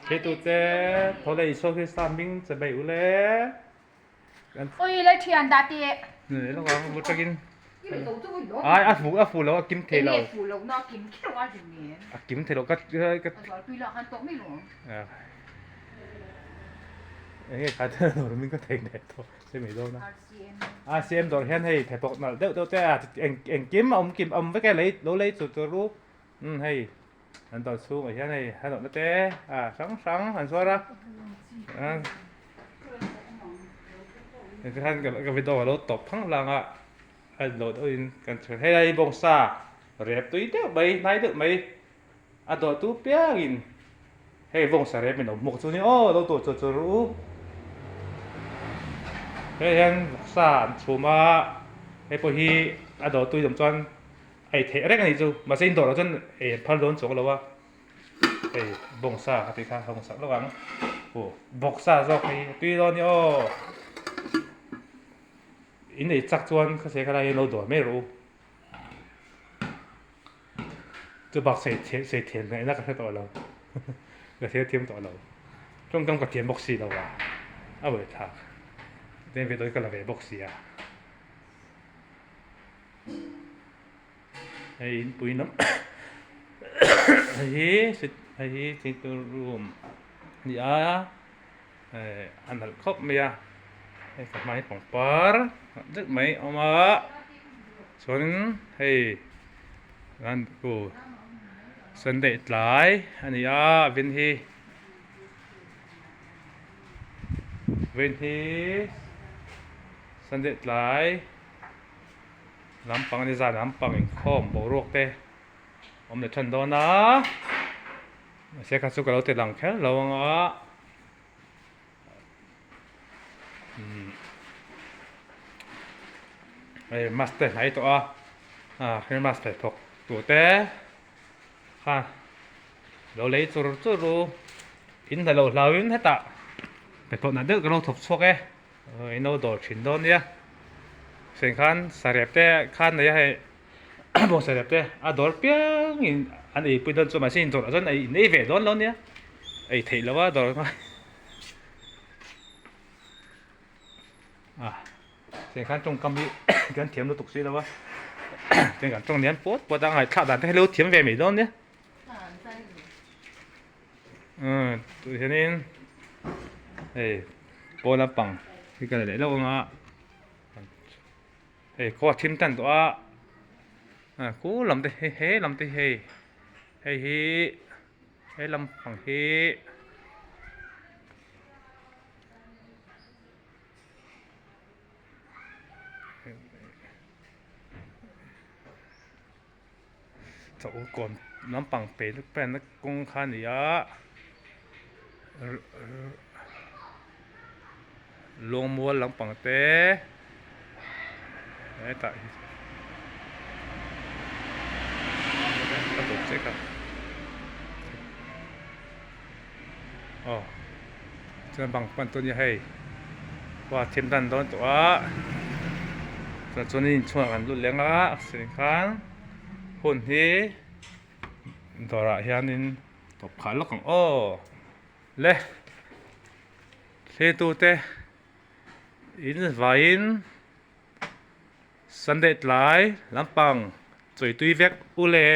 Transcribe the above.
thế tụi thế thôi đây số cái sao mình sẽ bay ule ôi lấy tiền đã tiệt này nó có một cái ai à phụ lâu kim thế lâu phụ lộc nó kiếm cái quá chừng nè kim thế lâu cái rồi tuy là hắn tốt mấy luôn à cái cái thế rồi mình có thể này thôi sẽ mấy đâu nè ACM rồi hiện hay thẻ bọc nào đeo thế à anh kim ông với cái lấy tụi rú hay anh tao xuống ở hiện này hai nó thế à sáng anh xóa ra cái cái video nó tập phăng lang à anh lột ơi cần hay đây bông sa rẹp túi thế bay này được mấy à đồ tú bia nghìn hay bông sa rẹp mình nó một số nhá đâu tổ cho rú hay anh sa chua mà hay bữa hi à đồ túi giống chân ai thế đấy cái này chứ mà xin đồ nó chân ai phun lớn chỗ đâu à ai bông sa thì khác bông sa nó vắng ồ bông sa do cái túi đó nhá in này chắc chắn cái cái này lâu rồi mấy rồi, cái bác sẽ填cái那个多了，cái些填多了，中間個填博士了啊，啊唔係，你邊度個嚟博士啊？係背諗，係整到 room， นี่อ่ะอันนั้นครบไหมอ่ะให้กับไม้ของปาร์ดึกไหมเอามาส่วนให้งานกูสันเดชหลายอันนี้อ่ะวินทีสันเดชหลายน้ำปังนี่จะน้ำปังอีกข้อมบอกโรคเต้ผมเดือดทันโดนนะเสียการสู้กับเราเตะหลังแค่เราอ่ะไอ้มาสเตอร์ไหนตัวคือมาสเตอร์พกตัวเต้ค่ะเราเลยจูอินแต่เราอินให้ตาไปพกนั่นเด็กก็เราทบทวนไอ้โน้ตโดดฉินโดนเนี่ยสิ่งขั้นสายเต้ขั้นไหนให้บอกสายเต้โดดเปี้ยงอันนี้ไปโดนตัวมาสิโดนจนไอ้นี่เวโดนแล้วเนี่ยไอ้เทแล้วว่าโดนมาสิ่งขั้นตรงกำมีกันเทียมเราตกซีแล้ววะสิ่งขั้นตรงเนี้ยปวดดังไงข้าวด่านให้เราเทียมเวไม่โดนเนี่ยตัวนี้ปวดละปังที่กันเลยแล้วงก็ทิมตันตัวกูลำเตเฮ้ลำเตเฮ้ลำปังเฮ้จะอุกรน้ำปังเป็ดแป้นนักกงขันยะลงมัวหลังปังเต้ไอ้ตายกระตุกเจ๊กันจะบังปันตัวนี้ให้ว่าเทียมดันโดนตัวตัวนี้ช่วยกันรุนแรงละสิ่งขันคนที่ตัวละเฮียนินตบขาล็อกของเล่เทตูเตอินวายินสันเดชหลายลำปังจุยตุยเวกอุเล่